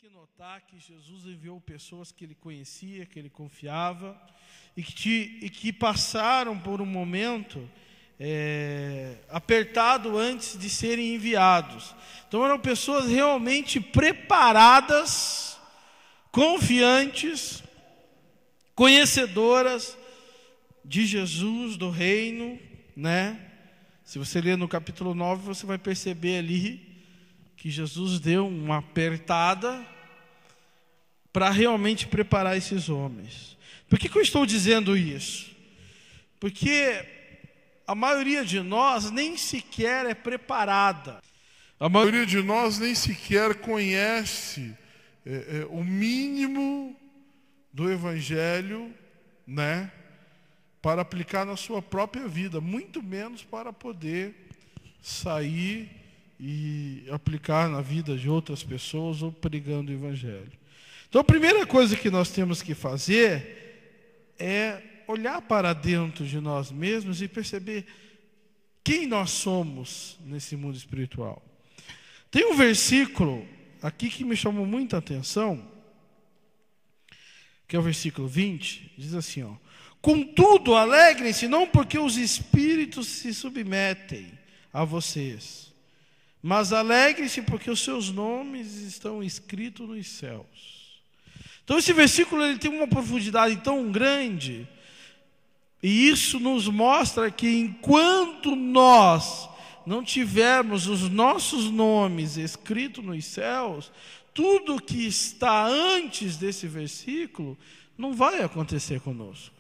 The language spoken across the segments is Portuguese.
que notar que Jesus enviou pessoas que ele conhecia, que ele confiava, e que passaram por um momento apertado antes de serem enviados. Então eram pessoas realmente preparadas, confiantes, conhecedoras de Jesus, do reino, né? Se você ler no capítulo 9, você vai perceber ali que Jesus deu uma apertada para realmente preparar esses homens. Por que eu estou dizendo isso? Porque a maioria de nós nem sequer é preparada. A maioria de nós nem sequer conhece o mínimo do Evangelho, né, para aplicar na sua própria vida, muito menos para poder sair e aplicar na vida de outras pessoas ou pregando o Evangelho. Então a primeira coisa que nós temos que fazer é olhar para dentro de nós mesmos e perceber quem nós somos nesse mundo espiritual. Tem um versículo aqui que me chamou muita atenção, que é o versículo 20, diz assim, ó: contudo, alegrem-se, não porque os espíritos se submetem a vocês, mas alegrem-se porque os seus nomes estão escritos nos céus. Então esse versículo ele tem uma profundidade tão grande, e isso nos mostra que enquanto nós não tivermos os nossos nomes escritos nos céus, tudo que está antes desse versículo não vai acontecer conosco.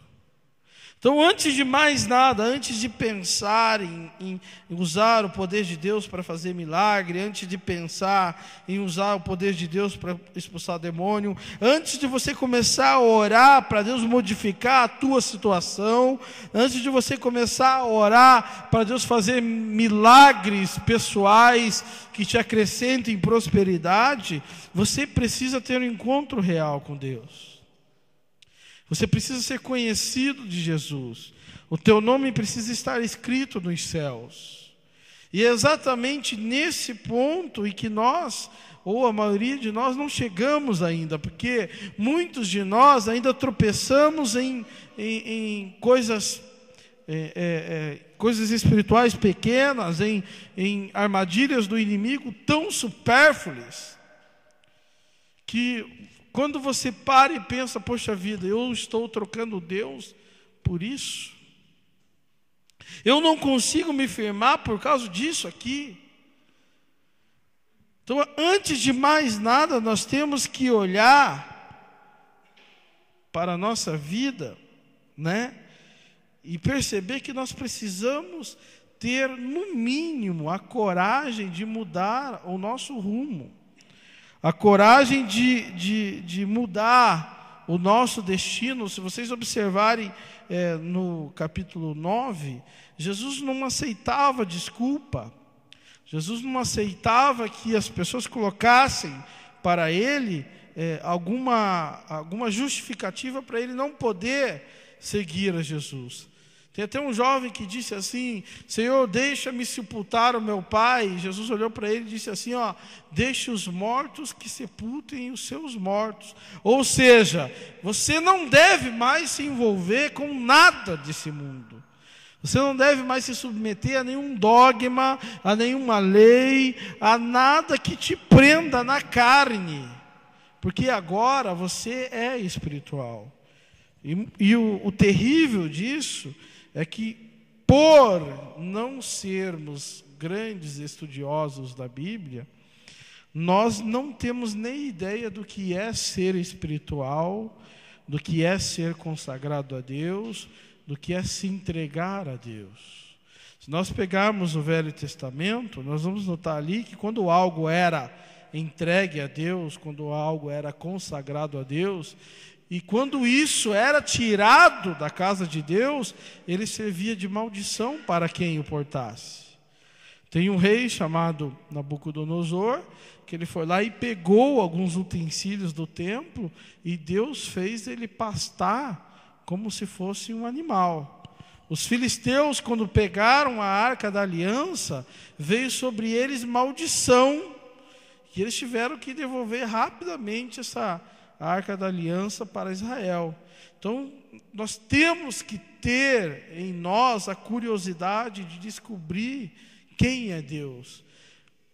Então, antes de mais nada, antes de pensar em usar o poder de Deus para fazer milagre, antes de pensar em usar o poder de Deus para expulsar demônio, antes de você começar a orar para Deus modificar a tua situação, antes de você começar a orar para Deus fazer milagres pessoais que te acrescentem prosperidade, você precisa ter um encontro real com Deus. Você precisa ser conhecido de Jesus. O teu nome precisa estar escrito nos céus. E é exatamente nesse ponto em que nós, ou a maioria de nós, não chegamos ainda, porque muitos de nós ainda tropeçamos em coisas, coisas espirituais pequenas, em armadilhas do inimigo tão supérfluas, que quando você para e pensa, poxa vida, eu estou trocando Deus por isso. Eu não consigo me firmar por causa disso aqui. Então, antes de mais nada, nós temos que olhar para a nossa vida, né? E perceber que nós precisamos ter, no mínimo, a coragem de mudar o nosso rumo. A coragem de mudar o nosso destino. Se vocês observarem no capítulo 9, Jesus não aceitava desculpa. Jesus não aceitava que as pessoas colocassem para ele alguma justificativa para ele não poder seguir a Jesus. Tem até um jovem que disse assim: Senhor, deixa-me sepultar o meu pai. Jesus olhou para ele e disse assim, ó: deixe os mortos que sepultem os seus mortos. Ou seja, você não deve mais se envolver com nada desse mundo. Você não deve mais se submeter a nenhum dogma, a nenhuma lei, a nada que te prenda na carne. Porque agora você é espiritual. E o terrível disso é que, por não sermos grandes estudiosos da Bíblia, nós não temos nem ideia do que é ser espiritual, do que é ser consagrado a Deus, do que é se entregar a Deus. Se nós pegarmos o Velho Testamento, nós vamos notar ali que quando algo era entregue a Deus, quando algo era consagrado a Deus, e quando isso era tirado da casa de Deus, ele servia de maldição para quem o portasse. Tem um rei chamado Nabucodonosor, que ele foi lá e pegou alguns utensílios do templo, e Deus fez ele pastar como se fosse um animal. Os filisteus, quando pegaram a Arca da Aliança, veio sobre eles maldição, que eles tiveram que devolver rapidamente essa Arca da Aliança para Israel. Então, nós temos que ter em nós a curiosidade de descobrir quem é Deus,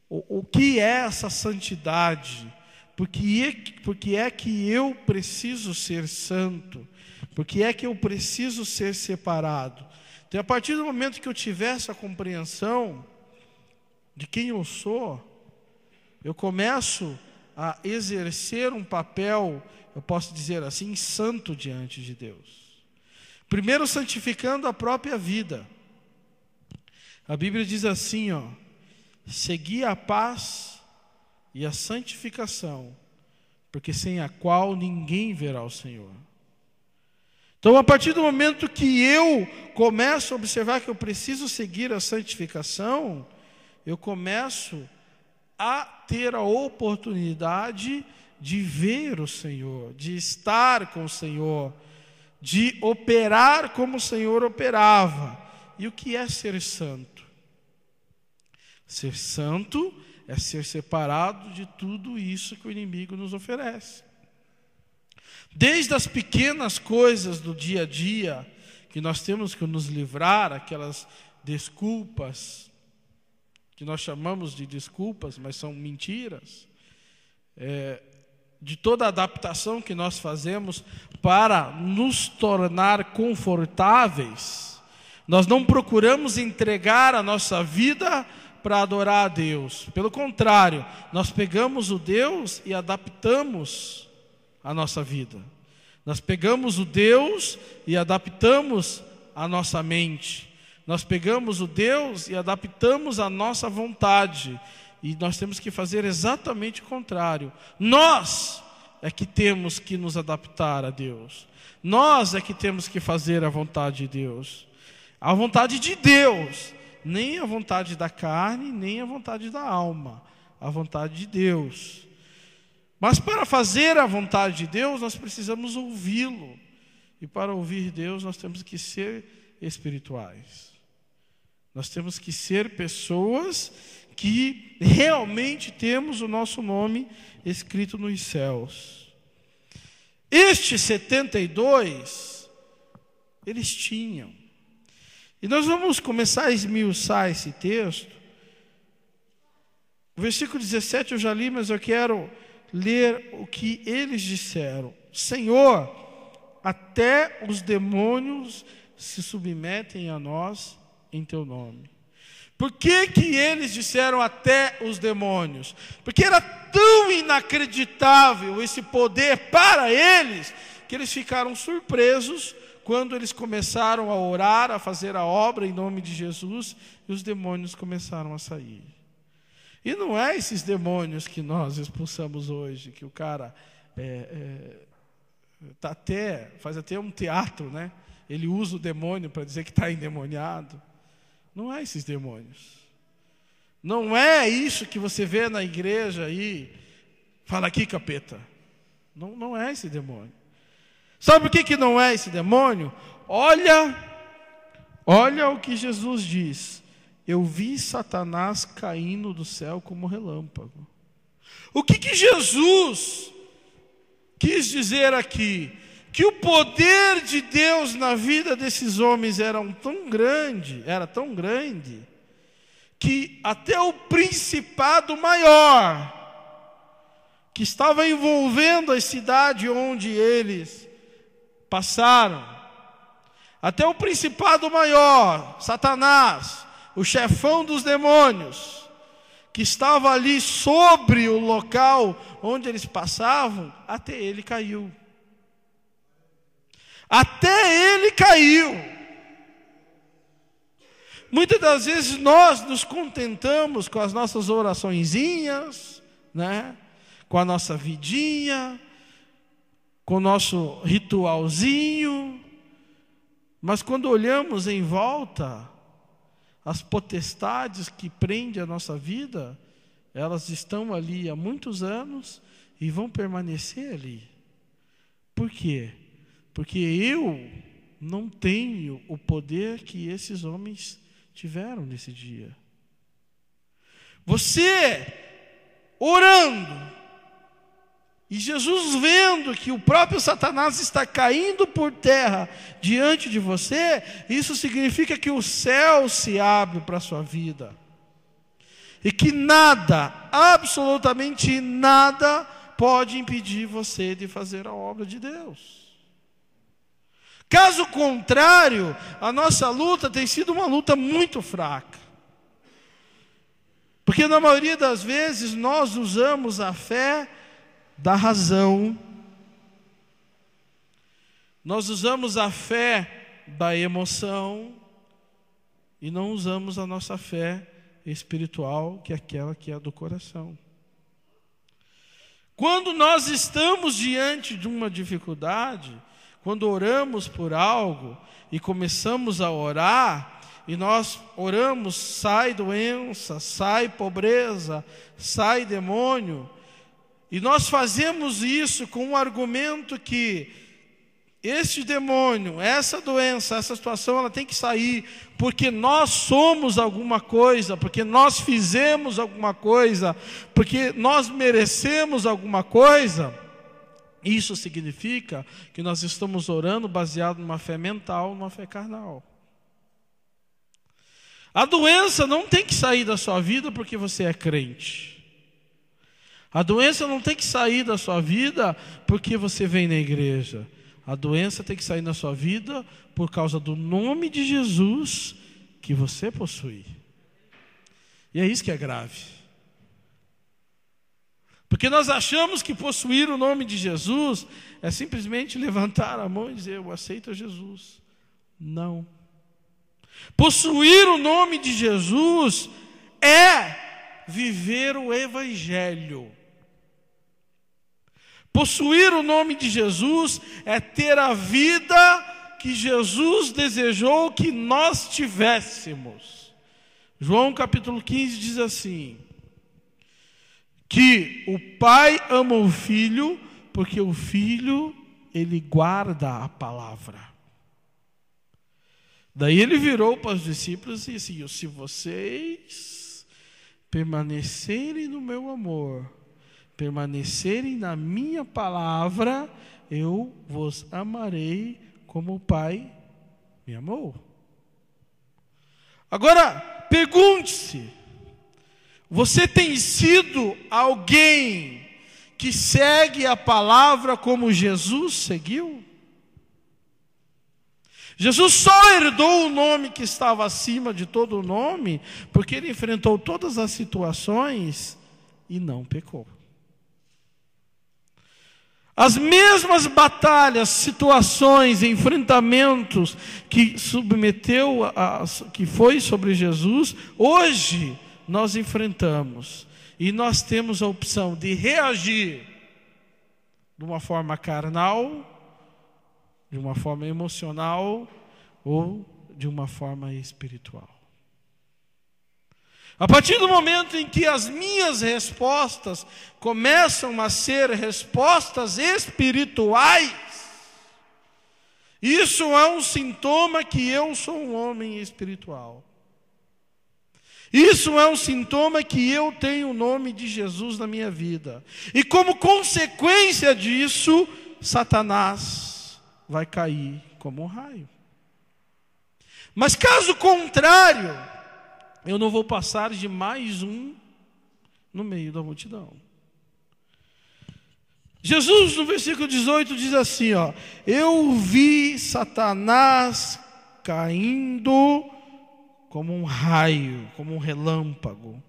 o que é essa santidade, porque é que eu preciso ser santo, porque é que eu preciso ser separado. Então, a partir do momento que eu tiver essa compreensão de quem eu sou, eu começo a exercer um papel, eu posso dizer assim, santo diante de Deus. Primeiro, santificando a própria vida. A Bíblia diz assim, segui a paz e a santificação, porque sem a qual ninguém verá o Senhor. Então, a partir do momento que eu começo a observar que eu preciso seguir a santificação, eu começo a ter a oportunidade de ver o Senhor, de estar com o Senhor, de operar como o Senhor operava. E o que é ser santo? Ser santo é ser separado de tudo isso que o inimigo nos oferece. Desde as pequenas coisas do dia a dia, que nós temos que nos livrar, aquelas desculpas, que nós chamamos de desculpas, mas são mentiras, de toda a adaptação que nós fazemos para nos tornar confortáveis. Nós não procuramos entregar a nossa vida para adorar a Deus. Pelo contrário, nós pegamos o Deus e adaptamos a nossa vida. Nós pegamos o Deus e adaptamos a nossa mente. Nós pegamos o Deus e adaptamos a nossa vontade. E nós temos que fazer exatamente o contrário. Nós é que temos que nos adaptar a Deus. Nós é que temos que fazer a vontade de Deus. A vontade de Deus, nem a vontade da carne, nem a vontade da alma. A vontade de Deus. Mas para fazer a vontade de Deus, nós precisamos ouvi-lo. E para ouvir Deus, nós temos que ser espirituais. Nós temos que ser pessoas que realmente temos o nosso nome escrito nos céus. Estes 72, eles tinham. E nós vamos começar a esmiuçar esse texto. O versículo 17 eu já li, mas eu quero ler o que eles disseram. Senhor, até os demônios se submetem a nós em teu nome. Por que que eles disseram até os demônios? Porque era tão inacreditável esse poder para eles, que eles ficaram surpresos quando eles começaram a orar, a fazer a obra em nome de Jesus, e os demônios começaram a sair. E não é esses demônios que nós expulsamos hoje, que o cara faz até um teatro, né? Ele usa o demônio para dizer que está endemoniado. Não é esses demônios. Não é isso que você vê na igreja aí, fala aqui, capeta. Não é esse demônio. Sabe por que não é esse demônio? Olha o que Jesus diz. Eu vi Satanás caindo do céu como relâmpago. O que Jesus quis dizer aqui? Que o poder de Deus na vida desses homens era tão grande, que até o principado maior, que estava envolvendo a cidade onde eles passaram, até o principado maior, Satanás, o chefão dos demônios, que estava ali sobre o local onde eles passavam, até ele caiu. Até ele caiu. Muitas das vezes nós nos contentamos com as nossas oraçõezinhas, né? Com a nossa vidinha, com o nosso ritualzinho, mas quando olhamos em volta, as potestades que prendem a nossa vida, elas estão ali há muitos anos e vão permanecer ali. Por quê? Porque eu não tenho o poder que esses homens tiveram nesse dia. Você orando. E Jesus, vendo que o próprio Satanás está caindo por terra diante de você, isso significa que o céu se abre para a sua vida. E que nada, absolutamente nada, pode impedir você de fazer a obra de Deus. Caso contrário, a nossa luta tem sido uma luta muito fraca. Porque na maioria das vezes nós usamos a fé da razão, nós usamos a fé da emoção e não usamos a nossa fé espiritual, que é aquela que é do coração. Quando nós estamos diante de uma dificuldade, quando oramos por algo e começamos a orar, e nós oramos, sai doença, sai pobreza, sai demônio, e nós fazemos isso com um argumento que este demônio, essa doença, essa situação, ela tem que sair, porque nós somos alguma coisa, porque nós fizemos alguma coisa, porque nós merecemos alguma coisa. Isso significa que nós estamos orando baseado numa fé mental, numa fé carnal. A doença não tem que sair da sua vida porque você é crente. A doença não tem que sair da sua vida porque você vem na igreja. A doença tem que sair da sua vida por causa do nome de Jesus que você possui. E é isso que é grave. Porque nós achamos que possuir o nome de Jesus é simplesmente levantar a mão e dizer, eu aceito Jesus. Não. Possuir o nome de Jesus é viver o Evangelho. Possuir o nome de Jesus é ter a vida que Jesus desejou que nós tivéssemos. João capítulo 15 diz assim, que o Pai ama o Filho, porque o Filho, ele guarda a palavra. Daí ele virou para os discípulos e disse, se vocês permanecerem no meu amor, permanecerem na minha palavra, eu vos amarei como o Pai me amou. Agora, pergunte-se, você tem sido alguém que segue a palavra como Jesus seguiu? Jesus só herdou o nome que estava acima de todo o nome, porque ele enfrentou todas as situações e não pecou. As mesmas batalhas, situações, enfrentamentos que que foi sobre Jesus, hoje nós enfrentamos. E nós temos a opção de reagir de uma forma carnal, de uma forma emocional ou de uma forma espiritual. A partir do momento em que as minhas respostas começam a ser respostas espirituais, isso é um sintoma que eu sou um homem espiritual. Isso é um sintoma que eu tenho o nome de Jesus na minha vida. E como consequência disso, Satanás vai cair como um raio. Mas caso contrário, eu não vou passar de mais um no meio da multidão. Jesus, no versículo 18, diz assim, eu vi Satanás caindo como um raio, como um relâmpago.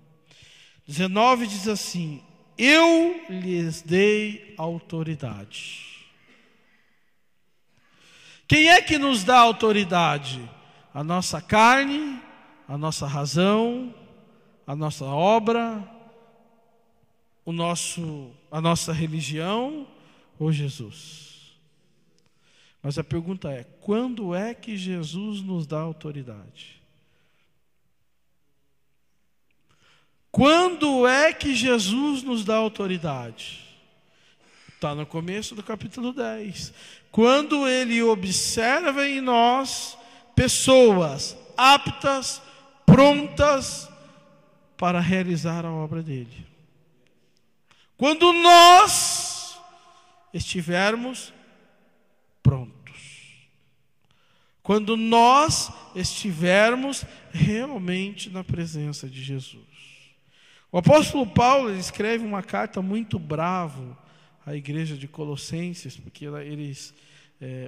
19 diz assim, eu lhes dei autoridade. Quem é que nos dá autoridade? A nossa carne, a nossa razão, a nossa obra, a nossa religião ou Jesus? Mas a pergunta é, quando é que Jesus nos dá autoridade? Quando é que Jesus nos dá autoridade? Está no começo do capítulo 10. Quando ele observa em nós pessoas aptas, prontas para realizar a obra dele. Quando nós estivermos prontos. Quando nós estivermos realmente na presença de Jesus. O apóstolo Paulo ele escreve uma carta muito bravo à igreja de Colossenses, porque eles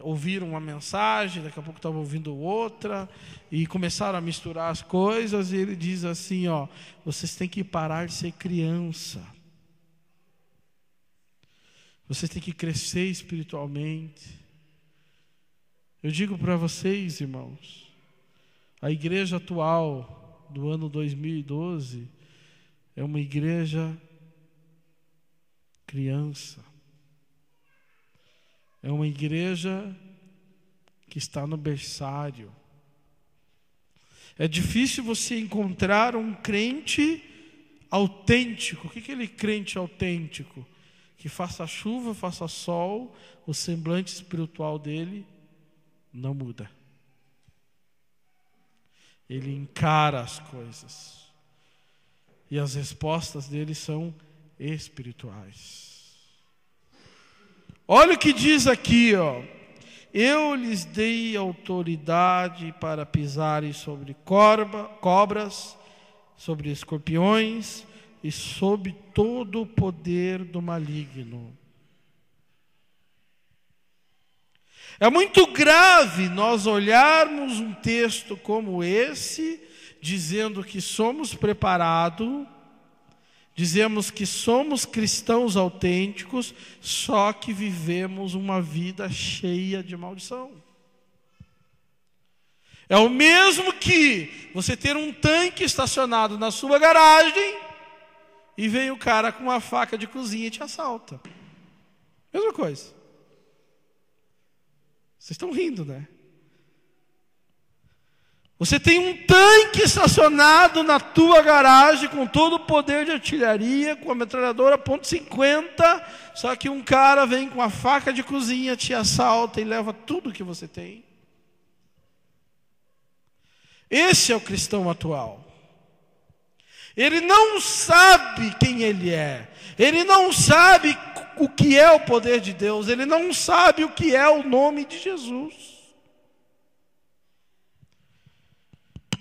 ouviram uma mensagem, daqui a pouco estavam ouvindo outra, e começaram a misturar as coisas, e ele diz assim, ó, vocês têm que parar de ser criança. Vocês têm que crescer espiritualmente. Eu digo para vocês, irmãos, a igreja atual do ano 2012 é uma igreja criança. É uma igreja que está no berçário. É difícil você encontrar um crente autêntico. O que é aquele crente autêntico? Que faça chuva, faça sol, o semblante espiritual dele não muda. Ele encara as coisas. E as respostas dele são espirituais. Olha o que diz aqui, ó. Eu lhes dei autoridade para pisarem sobre cobras, sobre escorpiões e sobre todo o poder do maligno. É muito grave nós olharmos um texto como esse, dizendo que somos preparados, dizemos que somos cristãos autênticos, só que vivemos uma vida cheia de maldição. É o mesmo que você ter um tanque estacionado na sua garagem e vem o cara com uma faca de cozinha e te assalta. Mesma coisa. Vocês estão rindo, né? Você tem um tanque estacionado na tua garagem com todo o poder de artilharia, com a metralhadora .50, só que um cara vem com a faca de cozinha, te assalta e leva tudo que você tem. Esse é o cristão atual. Ele não sabe quem ele é. Ele não sabe o que é o poder de Deus. Ele não sabe o que é o nome de Jesus.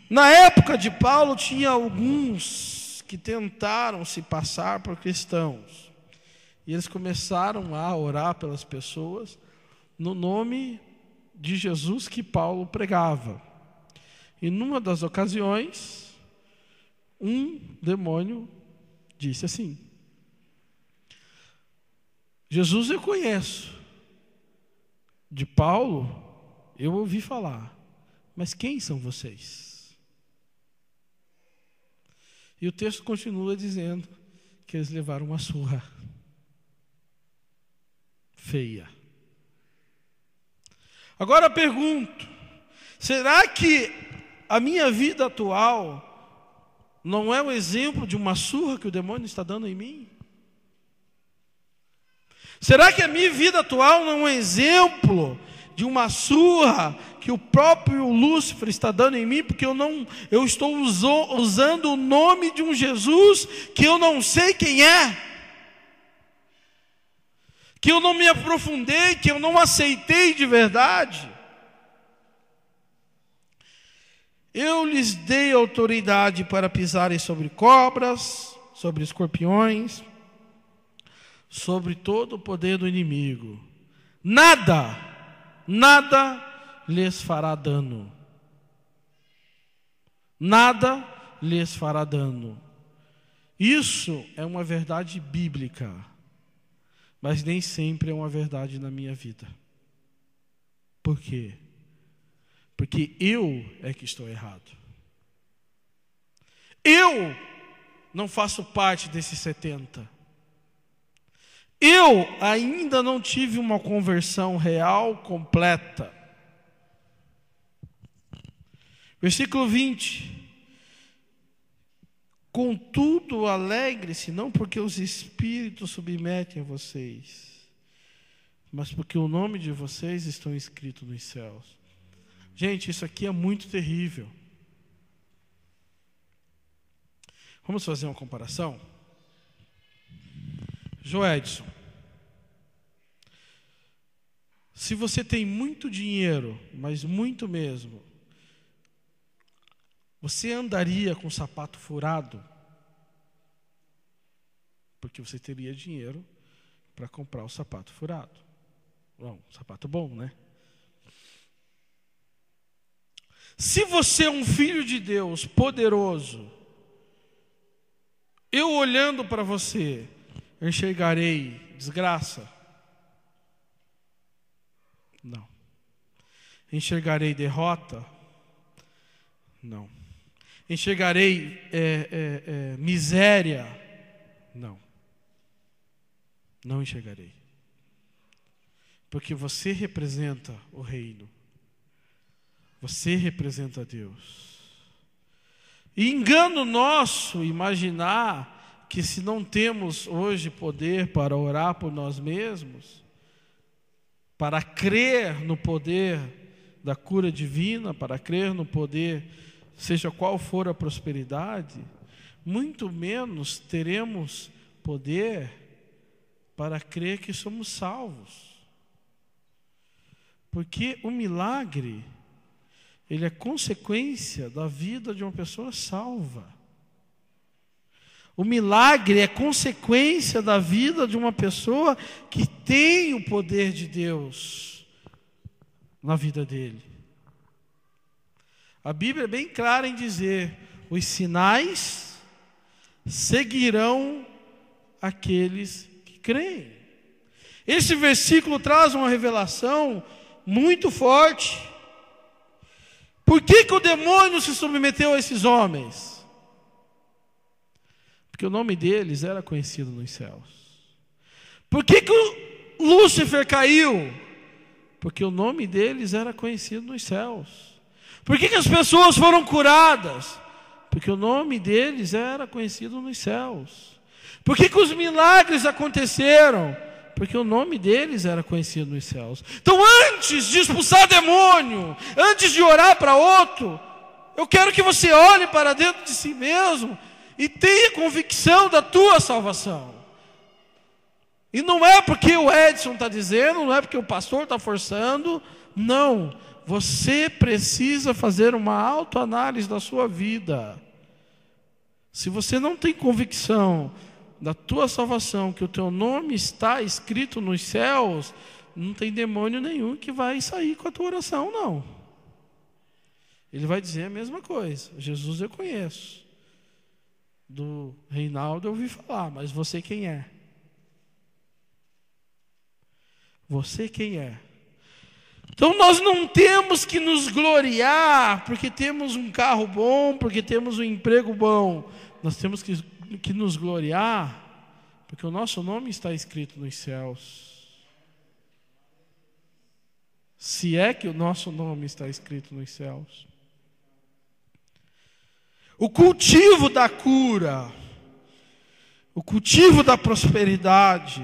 Na época de Paulo, tinha alguns que tentaram se passar por cristãos. E eles começaram a orar pelas pessoas no nome de Jesus que Paulo pregava. E numa das ocasiões, um demônio disse assim: Jesus eu conheço, de Paulo eu ouvi falar, mas quem são vocês? E o texto continua dizendo que eles levaram uma surra feia. Agora pergunto, será que a minha vida atual não é um exemplo de uma surra que o demônio está dando em mim? Será que a minha vida atual não é um exemplo de uma surra que o próprio Lúcifer está dando em mim, porque eu estou usando o nome de um Jesus que eu não sei quem é, que eu não me aprofundei, que eu não aceitei de verdade? Eu lhes dei autoridade para pisarem sobre cobras, sobre escorpiões, sobre todo o poder do inimigo. Nada lhes fará dano. Nada lhes fará dano. Isso é uma verdade bíblica, mas nem sempre é uma verdade na minha vida. Por quê? Porque eu é que estou errado. Eu não faço parte desses 70. Eu ainda não tive uma conversão real, completa. Versículo 20. Contudo, alegre-se, não porque os espíritos submetem a vocês, mas porque o nome de vocês estão escrito nos céus. Gente, isso aqui é muito terrível. Vamos fazer uma comparação? Joedson, se você tem muito dinheiro, mas muito mesmo, você andaria com sapato furado? Porque você teria dinheiro para comprar o sapato furado. Bom, sapato bom, né? Se você é um filho de Deus poderoso, eu olhando para você, enxergarei desgraça? Não. Enxergarei derrota? Não. Enxergarei miséria? Não. Não enxergarei. Porque você representa o reino. Você representa Deus. E engano nosso imaginar que se não temos hoje poder para orar por nós mesmos, para crer no poder da cura divina, para crer no poder, seja qual for a prosperidade, muito menos teremos poder para crer que somos salvos. Porque o milagre, ele é consequência da vida de uma pessoa salva. O milagre é consequência da vida de uma pessoa que tem o poder de Deus na vida dele. A Bíblia é bem clara em dizer: os sinais seguirão aqueles que creem. Esse versículo traz uma revelação muito forte. Por que o demônio se submeteu a esses homens? Porque o nome deles era conhecido nos céus. Por que o Lúcifer caiu? Porque o nome deles era conhecido nos céus. Por que as pessoas foram curadas? Porque o nome deles era conhecido nos céus. Por que os milagres aconteceram? Porque o nome deles era conhecido nos céus. Então, antes de expulsar demônio, antes de orar para outro, eu quero que você olhe para dentro de si mesmo e tenha convicção da tua salvação. E não é porque o Edson está dizendo, não é porque o pastor está forçando, não. Você precisa fazer uma autoanálise da sua vida. Se você não tem convicção da tua salvação, que o teu nome está escrito nos céus, não tem demônio nenhum que vai sair com a tua oração, não. Ele vai dizer a mesma coisa: Jesus eu conheço, do Reinaldo eu ouvi falar, mas você quem é? Você quem é? Então nós não temos que nos gloriar porque temos um carro bom, porque temos um emprego bom. Nós temos que nos gloriar porque o nosso nome está escrito nos céus. Se é que o nosso nome está escrito nos céus. O cultivo da cura, o cultivo da prosperidade,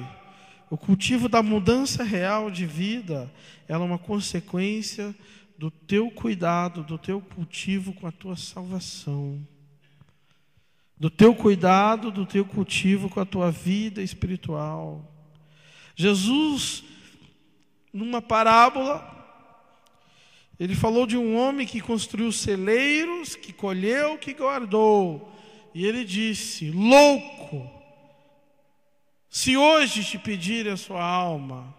o cultivo da mudança real de vida, ela é uma consequência do teu cuidado, do teu cultivo com a tua salvação. Do teu cuidado, do teu cultivo com a tua vida espiritual. Jesus, numa parábola, ele falou de um homem que construiu celeiros, que colheu, que guardou. E ele disse: louco, se hoje te pedir a sua alma,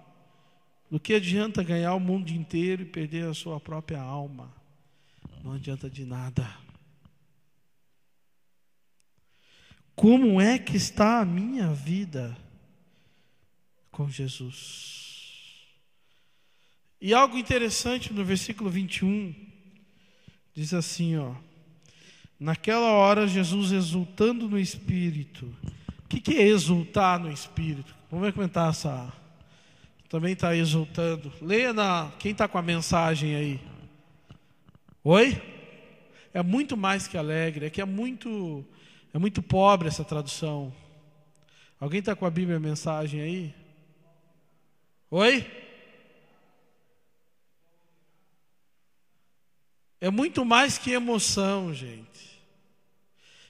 do que adianta ganhar o mundo inteiro e perder a sua própria alma? Não adianta de nada. Como é que está a minha vida com Jesus? E algo interessante no versículo 21, diz assim, ó: naquela hora Jesus exultando no Espírito. O que é exultar no Espírito? Vamos ver comentar essa. Também está exultando. Leia quem está com a mensagem aí. Oi? É muito mais que alegre, é que é muito pobre essa tradução. Alguém está com a Bíblia, a mensagem aí? Oi? É muito mais que emoção, gente.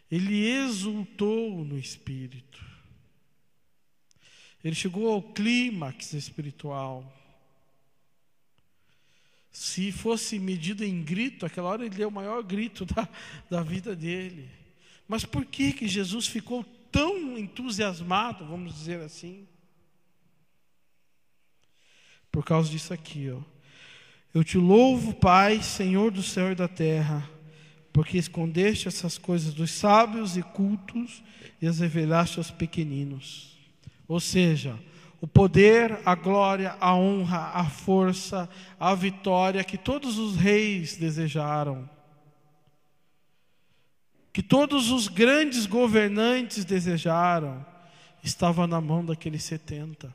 Ele exultou no Espírito. Ele chegou ao clímax espiritual. Se fosse medido em grito, aquela hora ele deu o maior grito da vida dele. Mas por que Jesus ficou tão entusiasmado, vamos dizer assim? Por causa disso aqui, ó. Eu te louvo, Pai, Senhor do céu e da terra, porque escondeste essas coisas dos sábios e cultos e as revelaste aos pequeninos. Ou seja, o poder, a glória, a honra, a força, a vitória que todos os reis desejaram, que todos os grandes governantes desejaram, estava na mão daqueles 70.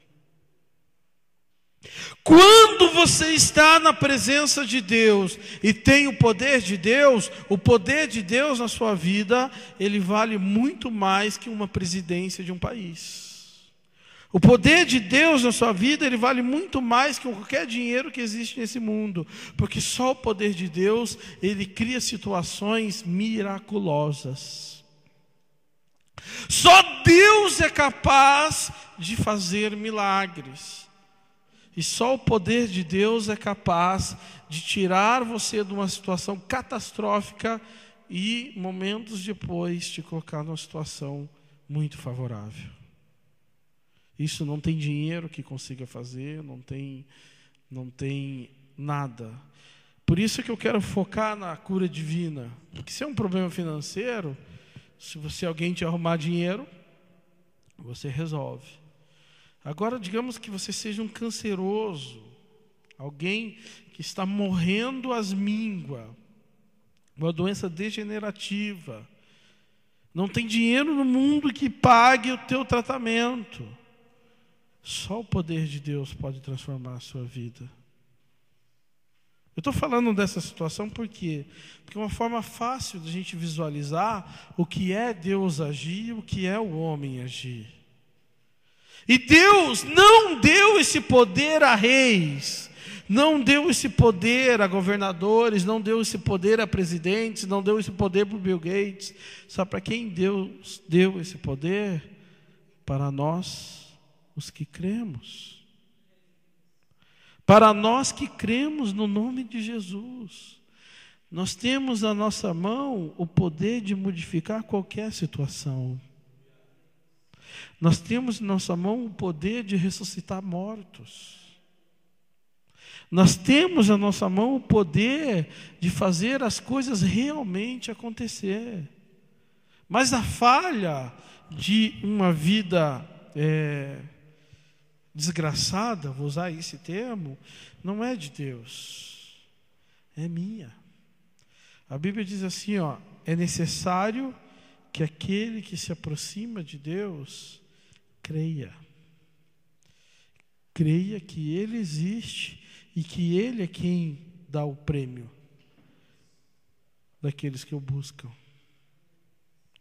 Quando você está na presença de Deus e tem o poder de Deus na sua vida, ele vale muito mais que uma presidência de um país. O poder de Deus na sua vida, ele vale muito mais que qualquer dinheiro que existe nesse mundo, porque só o poder de Deus, ele cria situações miraculosas. Só Deus é capaz de fazer milagres. E só o poder de Deus é capaz de tirar você de uma situação catastrófica e momentos depois te colocar numa situação muito favorável. Isso não tem dinheiro que consiga fazer, não tem nada. Por isso que eu quero focar na cura divina. Porque se é um problema financeiro, se alguém te arrumar dinheiro, você resolve. Agora, digamos que você seja um canceroso, alguém que está morrendo às mínguas, uma doença degenerativa, não tem dinheiro no mundo que pague o teu tratamento. Só o poder de Deus pode transformar a sua vida. Eu estou falando dessa situação por quê? Porque é uma forma fácil de a gente visualizar o que é Deus agir e o que é o homem agir. E Deus não deu esse poder a reis, não deu esse poder a governadores, não deu esse poder a presidentes, não deu esse poder para o Bill Gates. Sabe para quem Deus deu esse poder? Para nós, os que cremos. Para nós que cremos no nome de Jesus. Nós temos na nossa mão o poder de modificar qualquer situação. Nós temos em nossa mão o poder de ressuscitar mortos. Nós temos na nossa mão o poder de fazer as coisas realmente acontecer. Mas a falha de uma vida desgraçada, vou usar esse termo, não é de Deus, é minha. A Bíblia diz assim, ó, é necessário que aquele que se aproxima de Deus creia. Creia que Ele existe e que Ele é quem dá o prêmio daqueles que o buscam.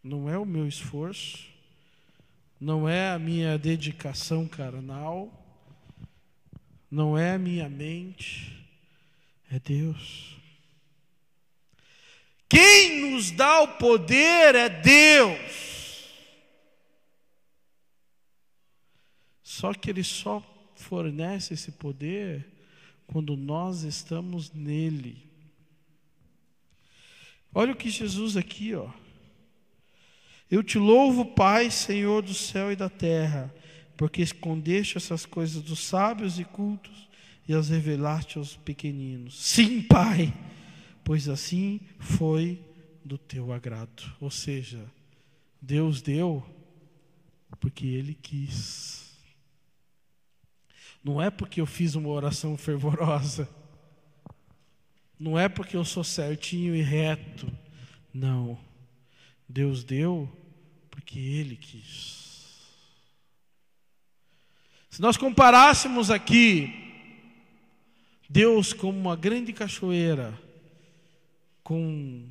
Não é o meu esforço, não é a minha dedicação carnal, não é a minha mente, é Deus. Quem nos dá o poder é Deus. Só que Ele só fornece esse poder quando nós estamos nele. Olha o que Jesus aqui, ó. Eu te louvo, Pai, Senhor do céu e da terra, porque escondeste essas coisas dos sábios e cultos e as revelaste aos pequeninos. Sim, Pai, pois assim foi do teu agrado. Ou seja, Deus deu porque Ele quis. Não é porque eu fiz uma oração fervorosa. Não é porque eu sou certinho e reto. Não. Deus deu porque Ele quis. Se nós comparássemos aqui Deus como uma grande cachoeira com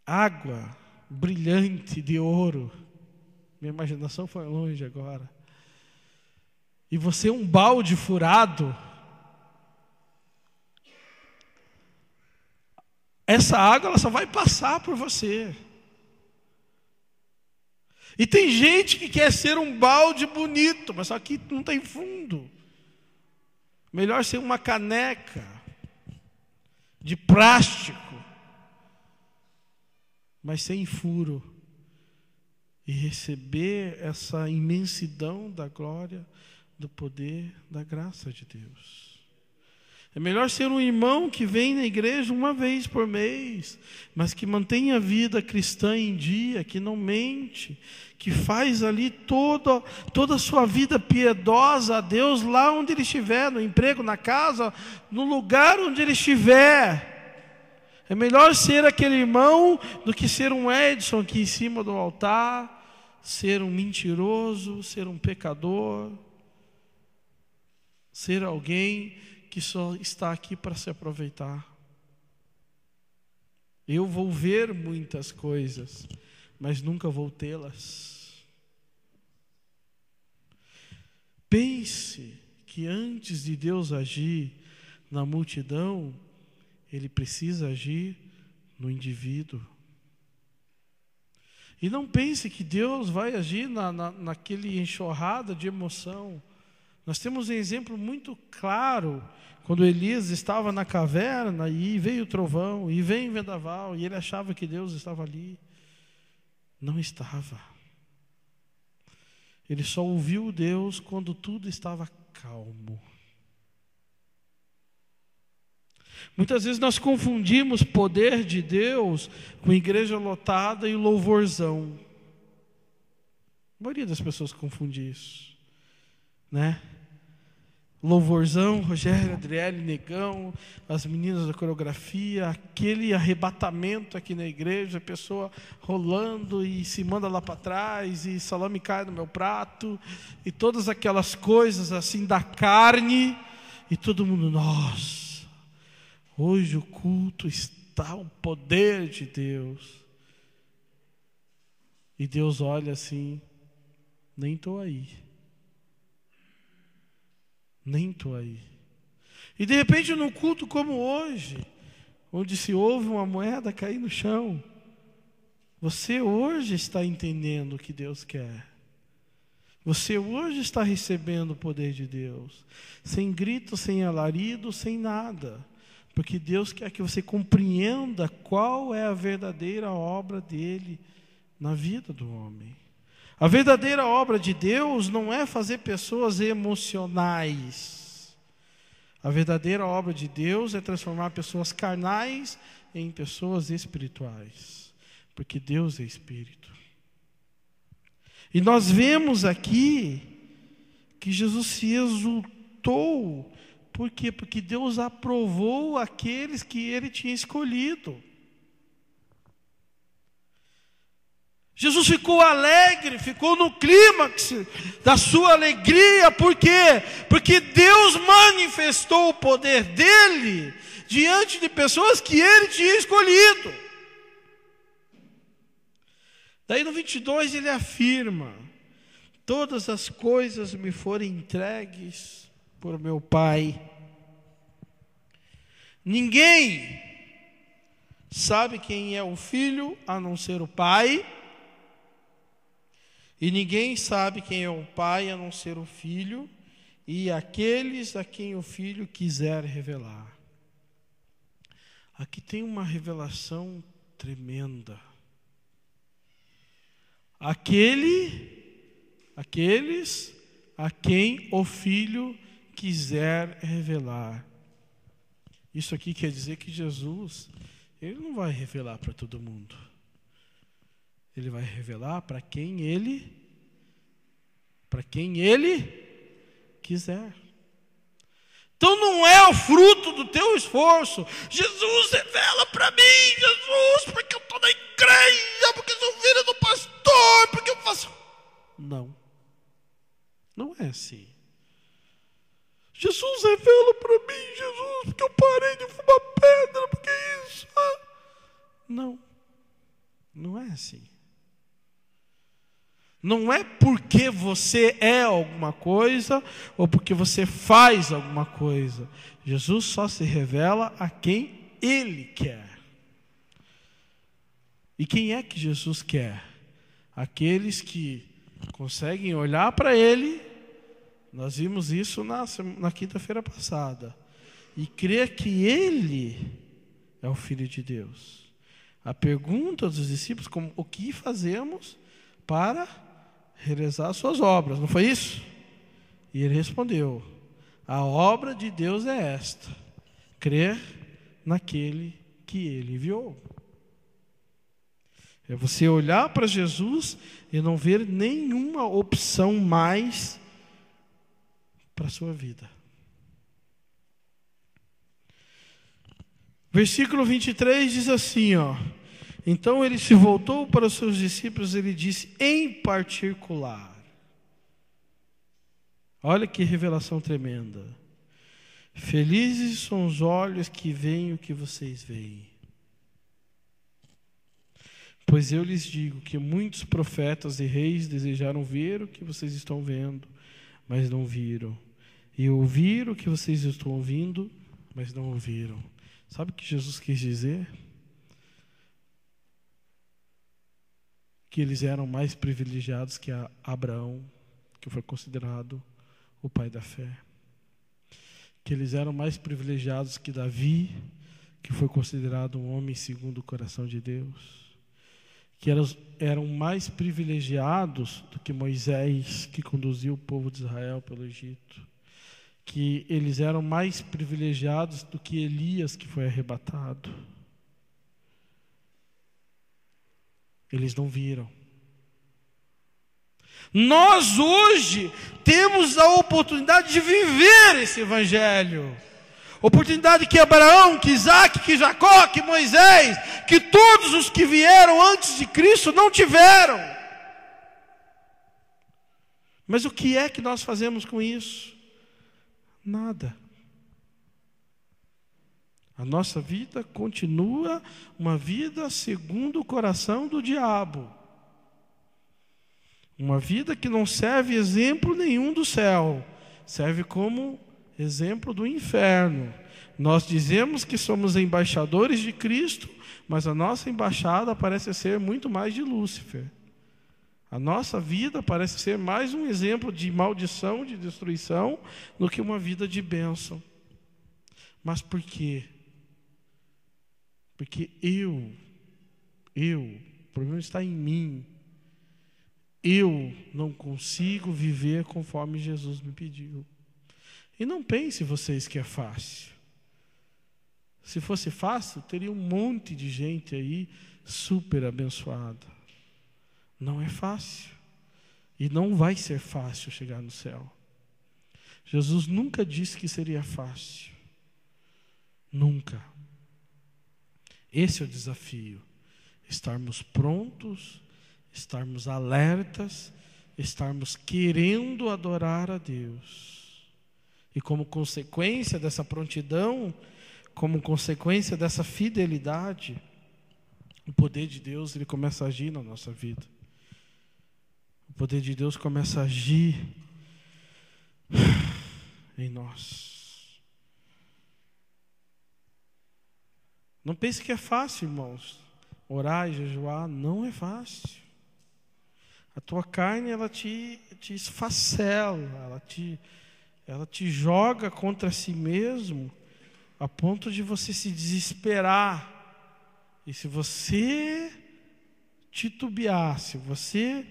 água brilhante de ouro, minha imaginação foi longe agora, e você um balde furado, essa água ela só vai passar por você. E tem gente que quer ser um balde bonito, mas só que não tem fundo. Melhor ser uma caneca de plástico, mas sem furo, e receber essa imensidão da glória, do poder, da graça de Deus. É melhor ser um irmão que vem na igreja uma vez por mês, mas que mantém a vida cristã em dia, que não mente, que faz ali toda a sua vida piedosa a Deus lá onde ele estiver, no emprego, na casa, no lugar onde ele estiver. É melhor ser aquele irmão do que ser um Edson aqui em cima do altar, ser um mentiroso, ser um pecador, ser alguém que só está aqui para se aproveitar. Eu vou ver muitas coisas, mas nunca vou tê-las. Pense que antes de Deus agir na multidão, Ele precisa agir no indivíduo. E não pense que Deus vai agir naquele enxurrada de emoção. Nós temos um exemplo muito claro, quando Elias estava na caverna e veio o trovão, e veio o vendaval, e ele achava que Deus estava ali. Não estava. Ele só ouviu Deus quando tudo estava calmo. Muitas vezes nós confundimos poder de Deus com igreja lotada e louvorzão. A maioria das pessoas confunde isso, né? Louvorzão, Rogério, Adriele, Negão, as meninas da coreografia, aquele arrebatamento aqui na igreja, a pessoa rolando e se manda lá para trás, e salame cai no meu prato, e todas aquelas coisas assim da carne, e todo mundo, nossa, hoje o culto está o poder de Deus. E Deus olha assim, nem estou aí. Nem estou aí. E de repente num culto como hoje, onde se ouve uma moeda cair no chão, você hoje está entendendo o que Deus quer. Você hoje está recebendo o poder de Deus, sem grito, sem alarido, sem nada, porque Deus quer que você compreenda qual é a verdadeira obra dele na vida do homem. A verdadeira obra de Deus não é fazer pessoas emocionais. A verdadeira obra de Deus é transformar pessoas carnais em pessoas espirituais, porque Deus é Espírito. E nós vemos aqui que Jesus se exultou. Por quê? Porque Deus aprovou aqueles que Ele tinha escolhido. Jesus ficou alegre, ficou no clímax da sua alegria. Por quê? Porque Deus manifestou o poder dele diante de pessoas que Ele tinha escolhido. Daí no 22 ele afirma: todas as coisas me foram entregues por meu Pai. Ninguém sabe quem é o Filho a não ser o Pai. E ninguém sabe quem é o Pai a não ser o Filho, e aqueles a quem o Filho quiser revelar. Aqui tem uma revelação tremenda. Aqueles a quem o Filho quiser revelar. Isso aqui quer dizer que Jesus, Ele não vai revelar para todo mundo. Ele vai revelar para quem Ele quiser. Então não é o fruto do teu esforço. Jesus, revela para mim, Jesus, porque eu estou na igreja, porque eu sou filho do pastor, porque eu faço... Não. Não é assim. Jesus, revela para mim, Jesus, porque eu parei de fumar pedra, porque isso... Não. Não é assim. Não é porque você é alguma coisa ou porque você faz alguma coisa. Jesus só se revela a quem Ele quer. E quem é que Jesus quer? Aqueles que conseguem olhar para Ele, nós vimos isso na quinta-feira passada, e crer que Ele é o Filho de Deus. A pergunta dos discípulos, o que fazemos para realizar as suas obras? Não foi isso? E ele respondeu: a obra de Deus é esta, crer naquele que Ele enviou. É você olhar para Jesus e não ver nenhuma opção mais para a sua vida. Versículo 23 diz assim, então ele se voltou para os seus discípulos e ele disse em particular. Olha que revelação tremenda. Felizes são os olhos que veem o que vocês veem. Pois eu lhes digo que muitos profetas e reis desejaram ver o que vocês estão vendo, mas não viram. E ouvir o que vocês estão ouvindo, mas não ouviram. Sabe o que Jesus quis dizer? Que eles eram mais privilegiados que Abraão, que foi considerado o pai da fé. Que eles eram mais privilegiados que Davi, que foi considerado um homem segundo o coração de Deus. Que eram mais privilegiados do que Moisés, que conduziu o povo de Israel pelo Egito. Que eles eram mais privilegiados do que Elias, que foi arrebatado. Eles não viram. Nós hoje temos a oportunidade de viver esse evangelho. Oportunidade que Abraão, que Isaac, que Jacó, que Moisés, que todos os que vieram antes de Cristo não tiveram. Mas o que é que nós fazemos com isso? Nada. A nossa vida continua uma vida segundo o coração do diabo. Uma vida que não serve exemplo nenhum do céu. Serve como exemplo do inferno. Nós dizemos que somos embaixadores de Cristo, mas a nossa embaixada parece ser muito mais de Lúcifer. A nossa vida parece ser mais um exemplo de maldição, de destruição, do que uma vida de bênção. Mas por quê? Porque o problema está em mim. Eu não consigo viver conforme Jesus me pediu. E não pense vocês que é fácil. Se fosse fácil, teria um monte de gente aí super abençoada. Não é fácil. E não vai ser fácil chegar no céu. Jesus nunca disse que seria fácil. Nunca. Esse é o desafio. Estarmos prontos, estarmos alertas, estarmos querendo adorar a Deus. E como consequência dessa prontidão, como consequência dessa fidelidade, o poder de Deus ele começa a agir na nossa vida. O poder de Deus começa a agir em nós. Não pense que é fácil, irmãos. Orar e jejuar não é fácil. A tua carne ela te esfacela, ela te joga contra si mesmo, a ponto de você se desesperar. E se você titubear, se você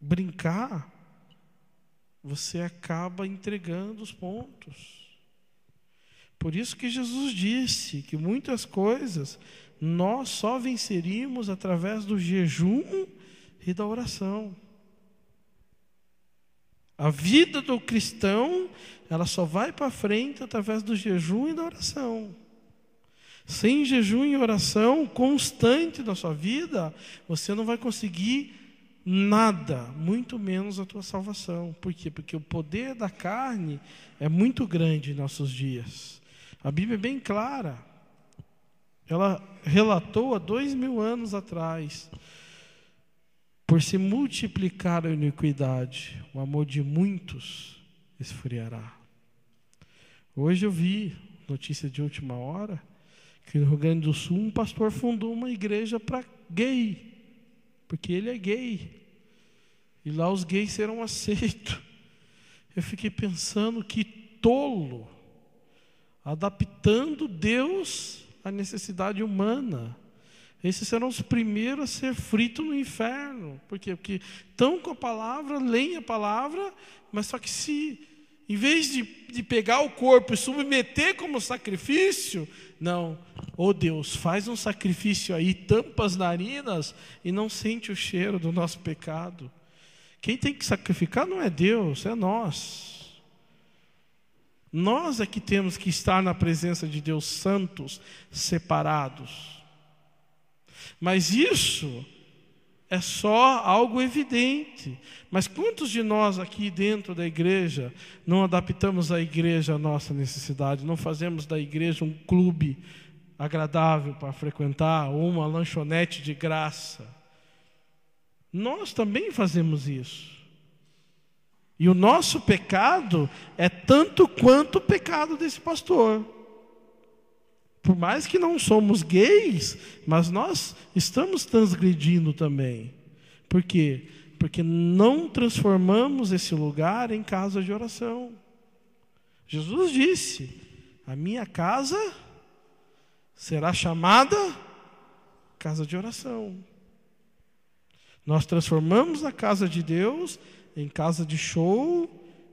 brincar, você acaba entregando os pontos. Por isso que Jesus disse que muitas coisas nós só venceríamos através do jejum e da oração. A vida do cristão, ela só vai para frente através do jejum e da oração. Sem jejum e oração constante na sua vida, você não vai conseguir nada, muito menos a tua salvação. Por quê? Porque o poder da carne é muito grande em nossos dias. A Bíblia é bem clara. Ela relatou há 2000 anos atrás: por se multiplicar a iniquidade, o amor de muitos esfriará. Hoje eu vi notícia de última hora que no Rio Grande do Sul um pastor fundou uma igreja para gay. porque ele é gay. E lá os gays serão aceitos. Eu fiquei pensando, que tolo, adaptando Deus à necessidade humana. Esses serão os primeiros a ser fritos no inferno. Por quê? Porque estão com a palavra, leem a palavra, mas só que em vez de pegar o corpo e submeter como sacrifício, não. Oh Deus, faz um sacrifício aí, tampa as narinas e não sente o cheiro do nosso pecado. Quem tem que sacrificar não é Deus, é nós. Nós é que temos que estar na presença de Deus santos, separados. Mas isso é só algo evidente. Mas quantos de nós aqui dentro da igreja não adaptamos a igreja à nossa necessidade? Não fazemos da igreja um clube agradável para frequentar, ou uma lanchonete de graça? Nós também fazemos isso. E o nosso pecado é tanto quanto o pecado desse pastor. Por mais que não somos gays, mas nós estamos transgredindo também. Por quê? Porque não transformamos esse lugar em casa de oração. Jesus disse: a minha casa será chamada casa de oração. Nós transformamos a casa de Deus em casa de show,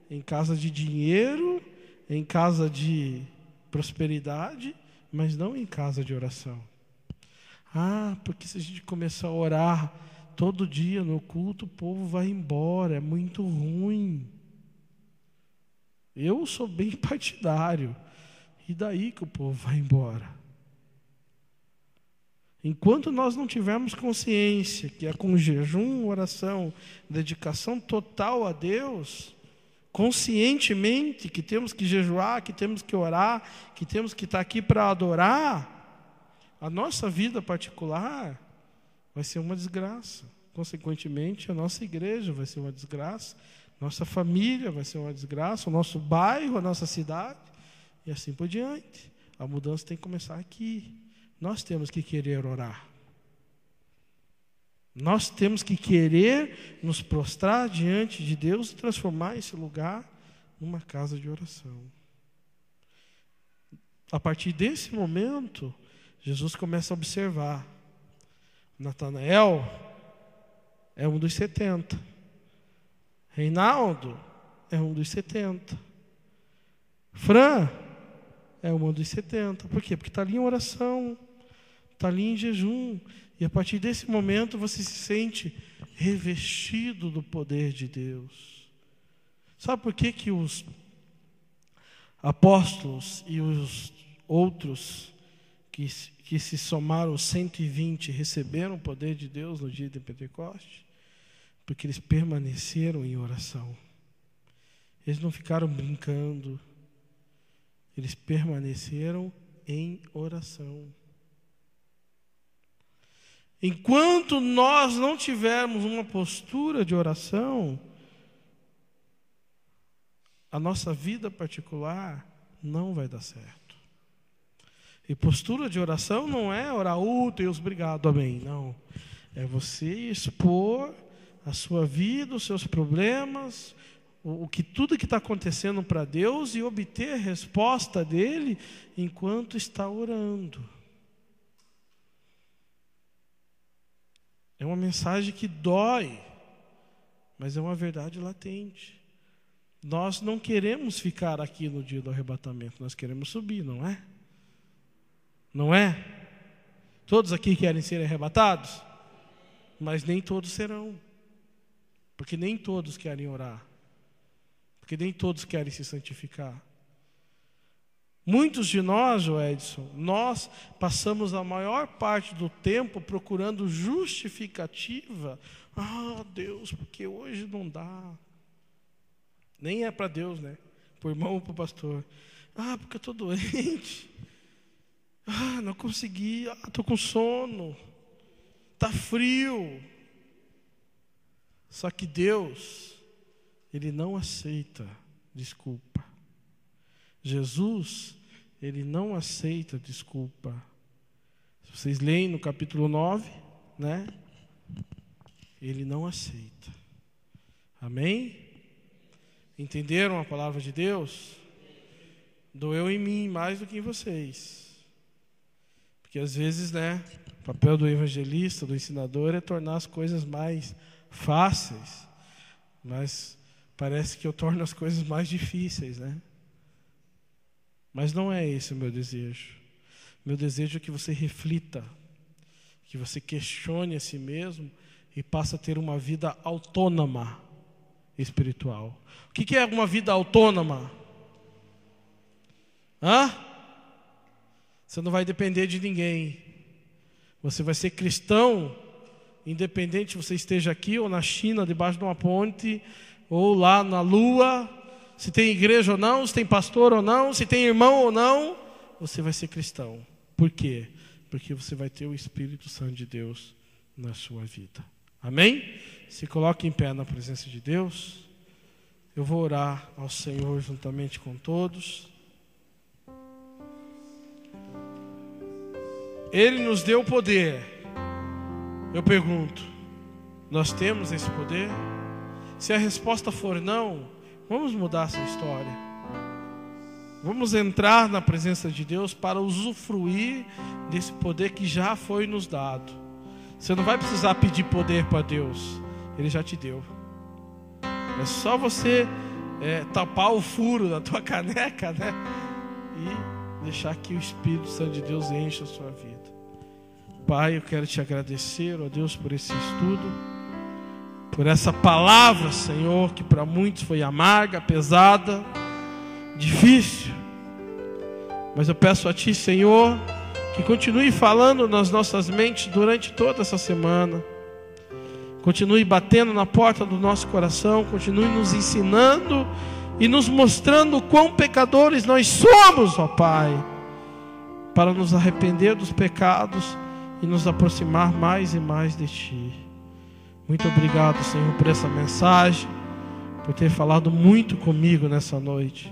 em casa de dinheiro, em casa de prosperidade, mas não em casa de oração. Porque se a gente começar a orar todo dia no culto, o povo vai embora, é muito ruim. Eu sou bem partidário. E daí que o povo vai embora? Enquanto nós não tivermos consciência que é com jejum, oração, dedicação total a Deus, conscientemente que temos que jejuar, que temos que orar, que temos que estar aqui para adorar, a nossa vida particular vai ser uma desgraça. Consequentemente, a nossa igreja vai ser uma desgraça, nossa família vai ser uma desgraça, o nosso bairro, a nossa cidade, e assim por diante. A mudança tem que começar aqui. Nós temos que querer orar. Nós temos que querer nos prostrar diante de Deus e transformar esse lugar numa casa de oração. A partir desse momento, Jesus começa a observar. Natanael é um dos 70. Reinaldo é um dos 70. Fran é um dos 70. Por quê? Porque está ali em oração, está ali em jejum. E a partir desse momento você se sente revestido do poder de Deus. Sabe por que que os apóstolos e os outros que se somaram, os 120, receberam o poder de Deus no dia de Pentecostes? Porque eles permaneceram em oração. Eles não ficaram brincando. Eles permaneceram em oração. Enquanto nós não tivermos uma postura de oração, a nossa vida particular não vai dar certo. E postura de oração não é orar, Deus, obrigado, amém. Não. É você expor a sua vida, os seus problemas, tudo que está acontecendo para Deus, e obter a resposta dele enquanto está orando. É uma mensagem que dói, mas é uma verdade latente. Nós não queremos ficar aqui no dia do arrebatamento, nós queremos subir, não é? Não é? Todos aqui querem ser arrebatados? Mas nem todos serão. Porque nem todos querem orar. Porque nem todos querem se santificar. Muitos de nós, Edson, nós passamos a maior parte do tempo procurando justificativa. Deus, porque hoje não dá. Nem é para Deus, né? Para o irmão ou para o pastor. Porque eu estou doente. Não consegui. Estou com sono. Está frio. Só que Deus, Ele não aceita desculpa. Jesus, Ele não aceita desculpa. Se vocês leem no capítulo 9, né? Ele não aceita. Amém? Entenderam a palavra de Deus? Doeu em mim mais do que em vocês. Porque às vezes, o papel do evangelista, do ensinador, é tornar as coisas mais fáceis. Mas parece que eu torno as coisas mais difíceis, Mas não é esse o meu desejo. Meu desejo é que você reflita, que você questione a si mesmo e passe a ter uma vida autônoma espiritual. O que é uma vida autônoma? Você não vai depender de ninguém. Você vai ser cristão, independente se você esteja aqui ou na China, debaixo de uma ponte, ou lá na lua, se tem igreja ou não, se tem pastor ou não, se tem irmão ou não, você vai ser cristão. Por quê? Porque você vai ter o Espírito Santo de Deus na sua vida. Amém? Se coloque em pé na presença de Deus. Eu vou orar ao Senhor juntamente com todos. Ele nos deu poder. Eu pergunto, nós temos esse poder? Se a resposta for não, vamos mudar essa história. Vamos entrar na presença de Deus para usufruir desse poder que já foi nos dado. Você não vai precisar pedir poder para Deus, Ele já te deu. É só você tapar o furo da tua caneca, e deixar que o Espírito Santo de Deus encha a sua vida. Pai, eu quero te agradecer, ó Deus, por esse estudo, por essa palavra, Senhor, que para muitos foi amarga, pesada, difícil. Mas eu peço a Ti, Senhor, que continue falando nas nossas mentes durante toda essa semana. Continue batendo na porta do nosso coração, continue nos ensinando e nos mostrando quão pecadores nós somos, ó Pai, para nos arrepender dos pecados e nos aproximar mais e mais de Ti. Muito obrigado, Senhor, por essa mensagem, por ter falado muito comigo nessa noite.